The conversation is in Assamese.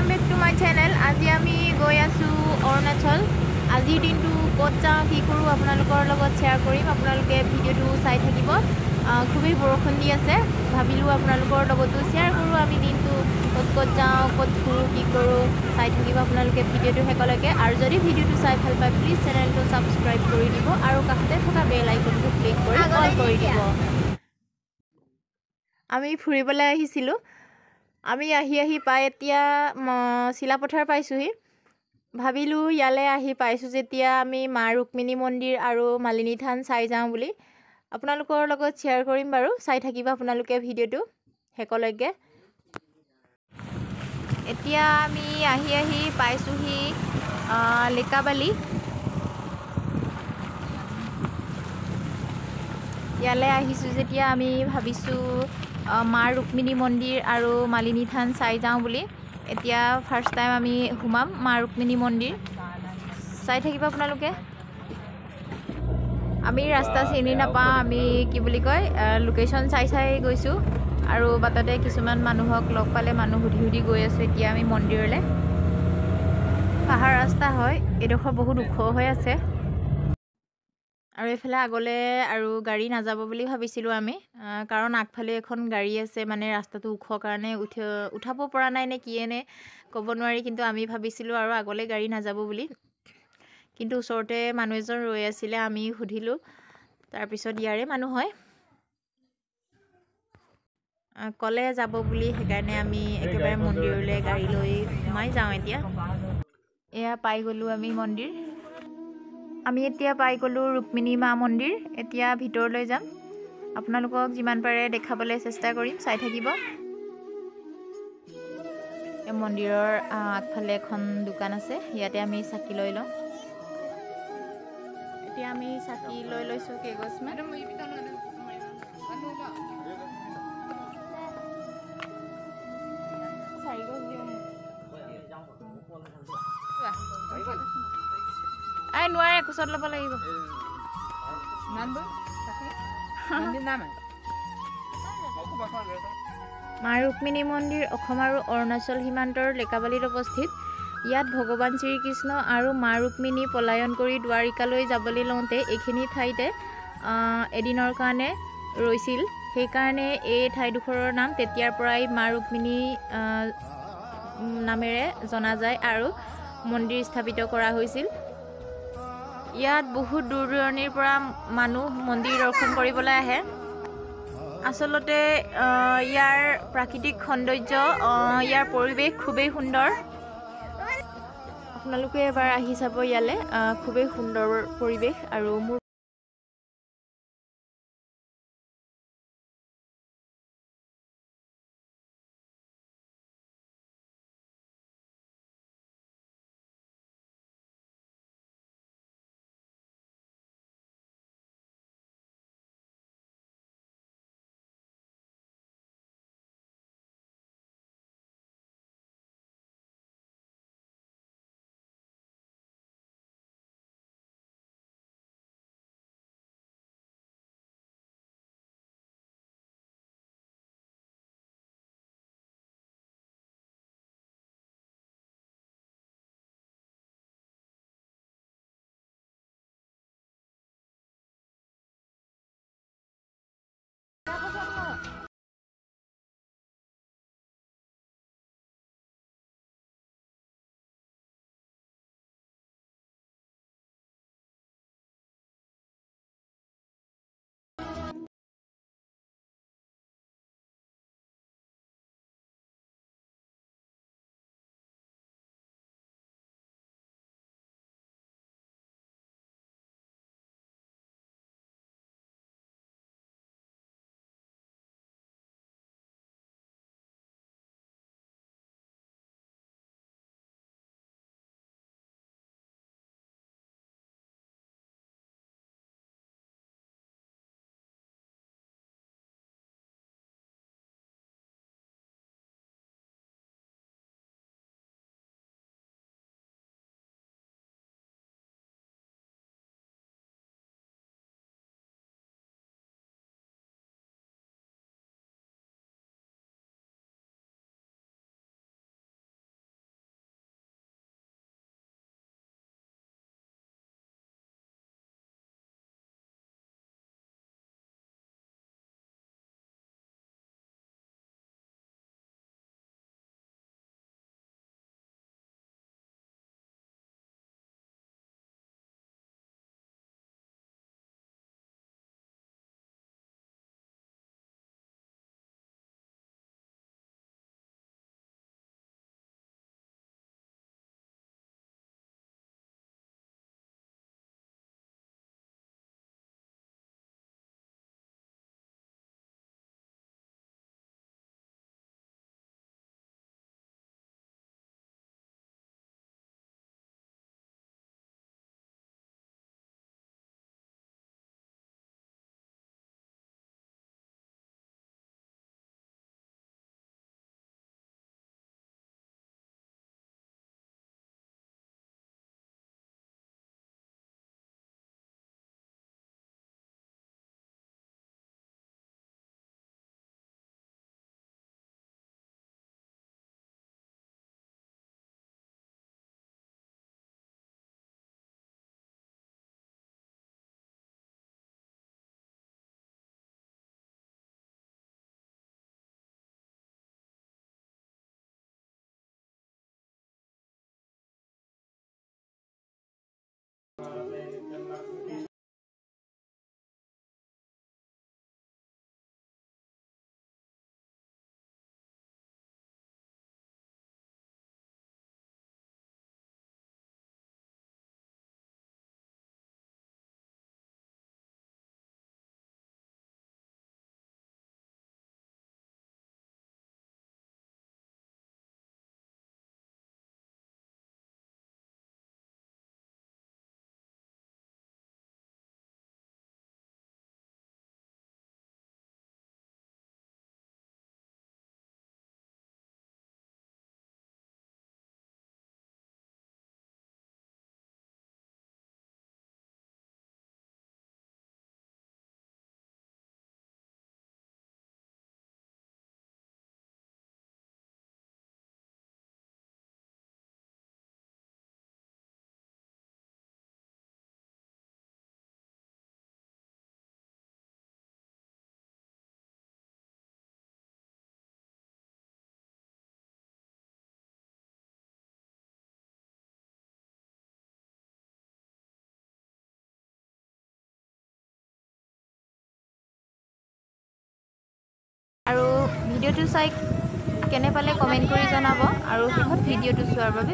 welcome back to my channel. আজি আমি গৈ আছো অৰুণাচল। আজি দিনটো ক'ত যাওঁ কি কৰোঁ আপোনালোকৰ লগত শ্বেয়াৰ কৰিম। আপোনালোকে ভিডিঅ'টো চাই থাকিব। খুবই বৰষুণ দি আছে। ভাবিলোঁ আপোনালোকৰ লগতো শ্বেয়াৰ কৰোঁ আমি দিনটো ক'ত যাওঁ ক'ত ফুৰোঁ কি কৰোঁ চাই থাকিব আপোনালোকে ভিডিঅ'টো শেষলৈকে। আৰু যদি ভিডিঅ'টো চাই ভাল পায় প্লিজ চেনেলটো ছাবস্ক্ৰাইব কৰি দিব আৰু কাষতে থকা বেল আইকনটো ক্লিক কৰি অল কৰি দিব। আমি ফুৰিবলৈ আহিছিলোঁ। আমি আহি পাই এতিয়া চিলাপথাৰ পাইছোঁহি। ভাবিলোঁ ইয়ালৈ আহি পাইছোঁ যেতিয়া আমি মা ৰুক্মিণী মন্দিৰ আৰু মালিনী থান চাই যাওঁ বুলি। আপোনালোকৰ লগত শ্বেয়াৰ কৰিম বাৰু, চাই থাকিব আপোনালোকে ভিডিঅ'টো শেষলৈকে। এতিয়া আমি আহি পাইছোঁহি লিকাবালি। ইয়ালৈ আহিছোঁ যেতিয়া আমি ভাবিছোঁ মা ৰুক্মিণী মন্দিৰ আৰু মালিনী থান চাই যাওঁ বুলি। এতিয়া ফাৰ্ষ্ট টাইম আমি সোমাম মা ৰুক্মিণী মন্দিৰ, চাই থাকিব আপোনালোকে। আমি ৰাস্তা চিনি নাপাওঁ, আমি কি বুলি কয় লোকেশ্যন চাই গৈছোঁ আৰু বাটতে কিছুমান মানুহক লগ পালে মানুহ সুধি গৈ আছোঁ এতিয়া আমি মন্দিৰলৈ। পাহাৰ ৰাস্তা হয়, এইডোখৰ বহুত ওখ হৈ আছে আৰু এইফালে আগলৈ আৰু গাড়ী নাযাব বুলি ভাবিছিলোঁ আমি, কাৰণ আগফালে এখন গাড়ী আছে, মানে ৰাস্তাটো ওখ কাৰণে উঠাব পৰা নাই নে কিয়ে নে ক'ব নোৱাৰি, কিন্তু আমি ভাবিছিলোঁ আৰু আগলৈ গাড়ী নাযাব বুলি। কিন্তু ওচৰতে মানুহ এজন ৰৈ আছিলে, আমি সুধিলোঁ, তাৰপিছত ইয়াৰে মানুহ হয় ক'লে যাব বুলি, সেইকাৰণে আমি একেবাৰে মন্দিৰলৈ গাড়ী লৈ সোমাই যাওঁ। এতিয়া এয়া পাই গ'লোঁ আমি মন্দিৰ। আমি এতিয়া পাই গ'লোঁ ৰুক্মিণী মা মন্দিৰ। এতিয়া ভিতৰলৈ যাম, আপোনালোকক যিমান পাৰে দেখাবলৈ চেষ্টা কৰিম, চাই থাকিব। এই মন্দিৰৰ আগফালে এখন দোকান আছে, ইয়াতে আমি চাকি লৈ লওঁ। এতিয়া আমি চাকি লৈ লৈছোঁ কেইগছমান। নোৱাৰে, কোচত ল'ব লাগিব। মা ৰুক্মিণী মন্দিৰ অসম আৰু অৰুণাচল সীমান্তৰ লিকাবালিত অৱস্থিত। ইয়াত ভগৱান শ্ৰীকৃষ্ণ আৰু মা ৰুক্মিণী পলায়ন কৰি দ্বাৰিকালৈ যাবলৈ লওঁতে এইখিনি ঠাইতে এদিনৰ কাৰণে ৰৈছিল। সেইকাৰণে এই ঠাইডোখৰৰ নাম তেতিয়াৰ পৰাই মা ৰুক্মিণী নামেৰে জনা যায় আৰু মন্দিৰ স্থাপিত কৰা হৈছিল। ইয়াত বহুত দূৰ দূৰণিৰ পৰা মানুহ মন্দিৰ দৰ্শন কৰিবলৈ আহে। আচলতে ইয়াৰ প্ৰাকৃতিক সৌন্দৰ্য, ইয়াৰ পৰিৱেশ খুবেই সুন্দৰ। আপোনালোকে এবাৰ আহি চাব ইয়ালৈ, খুবেই সুন্দৰ পৰিৱেশ। আৰু মোৰ ভিডিঅ'টো চাই কেনে পালে কমেণ্ট কৰি জনাব আৰু শেষত ভিডিঅ'টো চোৱাৰ বাবে